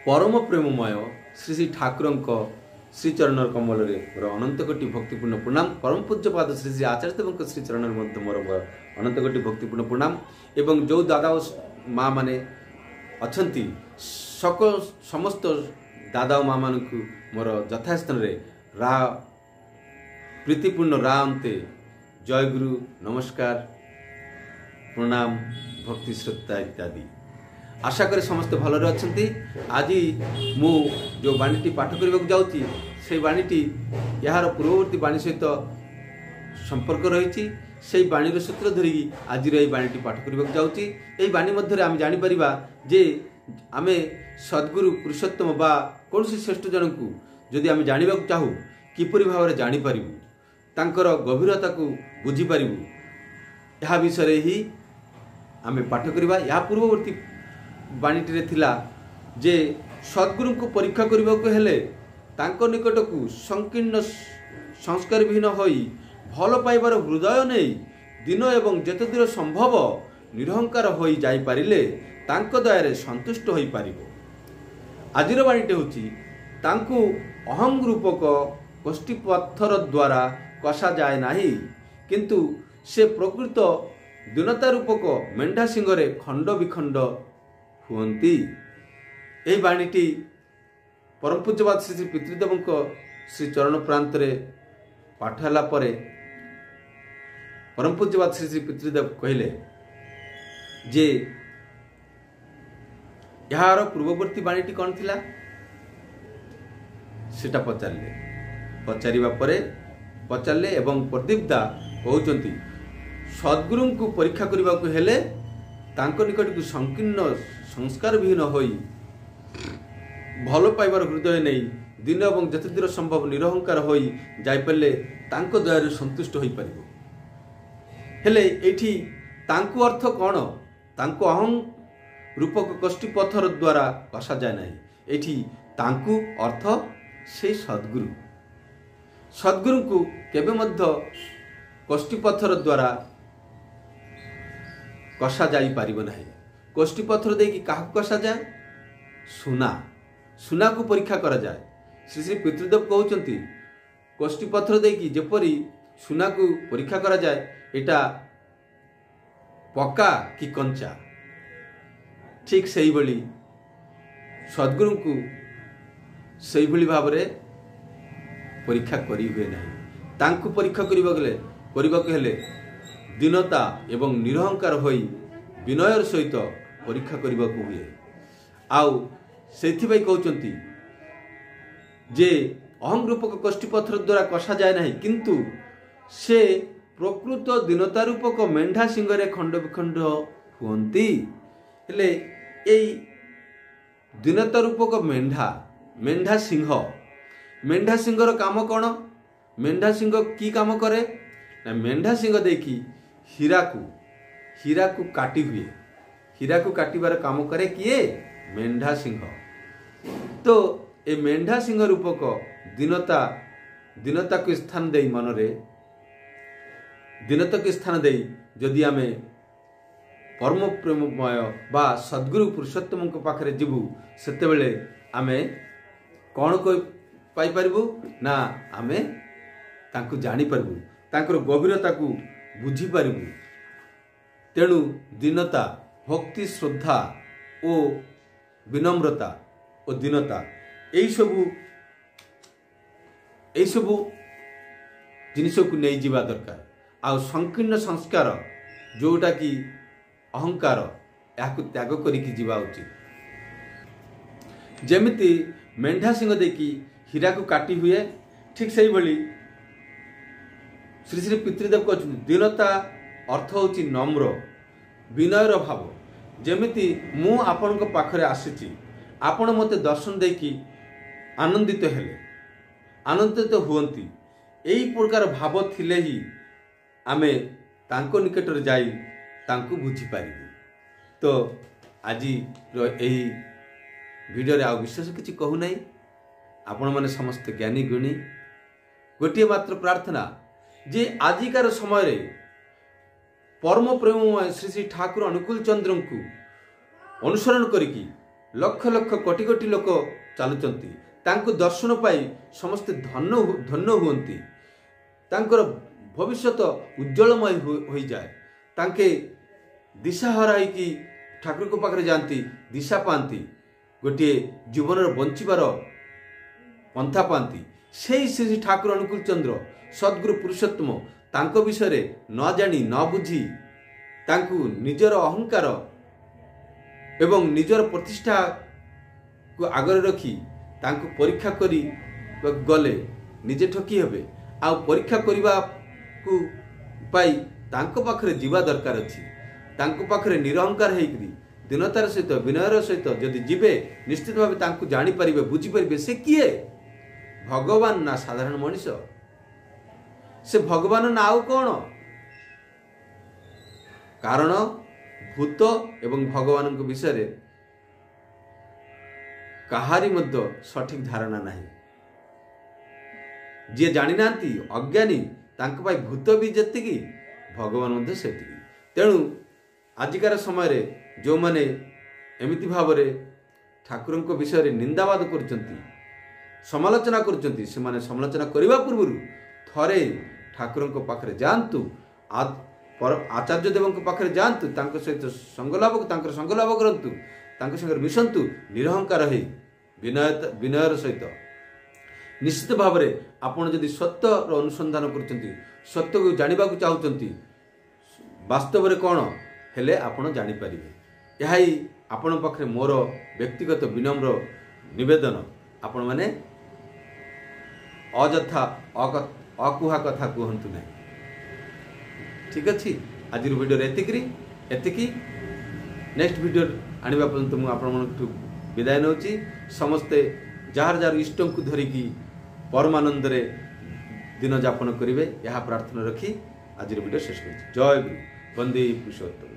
परम प्रेममय श्री श्री ठाकुर श्री चरण कमल मोर अनंत कोटि भक्तिपूर्ण प्रणाम। परम पूज्यपाद श्री श्री आचार्य देव श्री चरण मध्य मोर अनंत कोटि भक्तिपूर्ण प्रणाम। एवं जो दादा माँ माने अछंती सकल समस्त दादा माँ मान मोर यथास्थान रा प्रीतिपूर्ण रा अंते जय गुरु नमस्कार प्रणाम भक्ति श्रद्धा इत्यादि। आशा करी समस्त भलरे अछंती। आज मु जो बाणीटी पाठ करने जाऊँगी से बाणीटी यार पूर्ववर्ती बाणी सहित संपर्क रही से बाणीर सूत्र धरिकी आज बाणीटी पाठ करने जाऊँगी। यही बाणी मध्य आम जापर जे आमे सद्गुरु पुरुषोत्तम बा कौन श्रेष्ठ जन को जदि आम जानवा चाहू किपरि भाव में जापर तांकर गभीरता को बुझीपर यह विषय ही आम पाठ करवा। या पूर्ववर्ती बाणीटी थिला जे सद्गुरु को परीक्षा करने को हेले तांको निकट को संकीर्ण संस्कार विहीन होई भल पाइबार हृदय नहीं दिन एवं जेते दूर संभव निरहंकार होई जाई पारिले तांको दयारे संतुष्ट होई पारिबो। आजिर बाणीटी होची तांको अहं रूपक कोष्ठी पत्थर द्वारा कषा जाए नाही किंतु से प्रकृत दीनता रूपक मेंढा सिंहरे खंड विखंड हुअंती। यही बाणीटी परम पूज्यपाद श्री श्री पितृदेव श्री चरण प्रांत पाठ होला परे परम पूज्यपाद श्री श्री पितृदेव कहले जे यार पूर्ववर्ती बाणीटी कौन थिला सेटा पचारे एवं प्रदीपदा कहउचंती सद्गुरु को परीक्षा करने को हेले तांको निकट को संकीर्ण संस्कार विहीन होई भल पाइबार हृदय नहीं दिन एवं जते दूर संभव निरहंकार होई जाइपरले तांको दयारे संतुष्ट होई परिबो। हेले एठी तांको अर्थ कौन तांको अहं रूपक कोष्ठी पत्थर द्वारा कषा जाए नहीं। एठी तांको अर्थ से सद्गुरु को केबे मध्य कोष्ठी पत्थर द्वारा कषा जाई पारिबो नाही। कोष्ठी पत्थर देकी काहू कषा जाए सुना को परीक्षा करा जाए। श्री श्री पितृदेव कहउचंती कोष्ठी पत्थर देकी जेपरी सुना को परीक्षा करा जाए एटा पक्का कि कंचा ठीक सही भली सद्गुरु को सही भली भाव रे परीक्षा करी हुए नहीं। तांको परीक्षा करने हेले दीनता एवं निरहंकार होई विनयर सहित परीक्षा करने को हुए। आउ सेथिबाई कहउचंती जे अहं रूपक कोष्ठी पत्थर द्वारा कषा जाए नहीं किंतु से प्रकृत दीनता रूपक मेंढा सिंहरे खंड विखंड हुअंती। हेले एई दीनता रूपक मेंढा सिंहर काम कौन मेंढा सिंह की काम करे ना मेंढा सिंह देखी हीरा को काटी हुए हीरा को काटिबार काम करे किए मेंढा सिंह। तो ए मेंढा सिंह रूपक दीनता को स्थान दे मनरे दीनता को स्थान दे जदि आमे परम प्रेममय बा सद्गुरु पुरुषोत्तम पाखरे जीवु सेते बेले आमे कौन को पाई परिबु ना आमे तांको जानी परिबु तांकर गभीरता को बुझी परिबु। तेणु दीनता भक्ति श्रद्धा ओ विनम्रता और दीनता यही सबू जिनिस को नहीं जीवा दरकार। आ संकीर्ण संस्कार जोटा कि अहंकार याकु त्याग करिकी जीवा उचित। जेमिति मेंढा सिंह देखी हीरा को काटी हुए ठीक सही भली श्री श्री पितृदेव कहते दीनता अर्थ होची नम्र विनयर भाव। जेमिति मु आपण पाखरे आसीची आपण मते दर्शन देकी आनंदित हेले आनंदित हुअंती एई प्रकार भाव थिले ही आमे तांको निकट रे जाई तांको बुझी पारिबु। तो आज एही वीडियो रे आ विशेष किछि कहू नाही। आपण माने समस्त ज्ञानी गुणी गोटे मात्र प्रार्थना जे आजिकार समय रे परम प्रेममय श्री श्री ठाकुर अनुकूल चंद्र को अनुसरण करिकी लक्ष लक्ष कोटी कोटी लोक चलुचंती तांको दर्शन पाई समस्ते धन्य हुअंती तांकर भविष्यत उज्जवलमय हो जाए तांके दिशा हराई कि ठाकुर को पाखरे जाती दिशा पाती गोटे जीवन बंचीबार पंथा पाती से श्री ठाकुर अनुकूल चंद्र सद्गुरु पुरुषोत्तम तांको विषय न जानी न बुझी तांकु निजर अहंकार एवं निजर प्रतिष्ठा को आगर रखी तांकु परीक्षा करी गले निजे ठकी हेबे आ परीक्षा करिबा को पाई तांको पाखरे जीवा दरकार अछि तांको पाखरे निरहंकार हेकरी दीनतार सहित विनयर सहित जदि जीवे निश्चित भाव तांको जानी परिबे बुझी परिबे से किए भगवान ना साधारण मनीष से भगवान ना आउ कौन कारण भूत एवं भगवान विषय कहारी मध्य सठिक धारणा नहीं जी जानी नांती अज्ञानी तांको पाई भूत भी जेतिकी भगवान मध्य सेतिकी तेणु आजिकार समय जो माने एमिति भावरे ठाकुर विषय निंदावाद करचंती समालोचना करचंती से माने समालोचना करबा पूर्व थरे ठाकुर पाखरे जांतु आचार्य देव पाखरे जांतु तांको सहित संगलाभ करंतु तांको संगे मिशंतु निरहंकार है विनयर सहित निश्चित भाव में आपण जदि सत्यर अनुसंधान करचंती सत्य को जानिबा को चाहउचंती वास्तव में कौन हेले आपण जानि परिबे यही आपण पाखरे मोर व्यक्तिगत विनम्र निवेदन आपण माने अजथा अकुहा कथा कहतु ना ठीक अच्छे आज वीडियो एतिकी नेक्स्ट वीडियो आनिबा पर्यंत मु आपण मन विदाय नउची समस्ते जार जार इष्ट को धरिकी परमानंद रे दिन यापन करेंगे यह प्रार्थना रखी आज वीडियो शेष कर जय गुरु वंदे पुरुषोत्तम।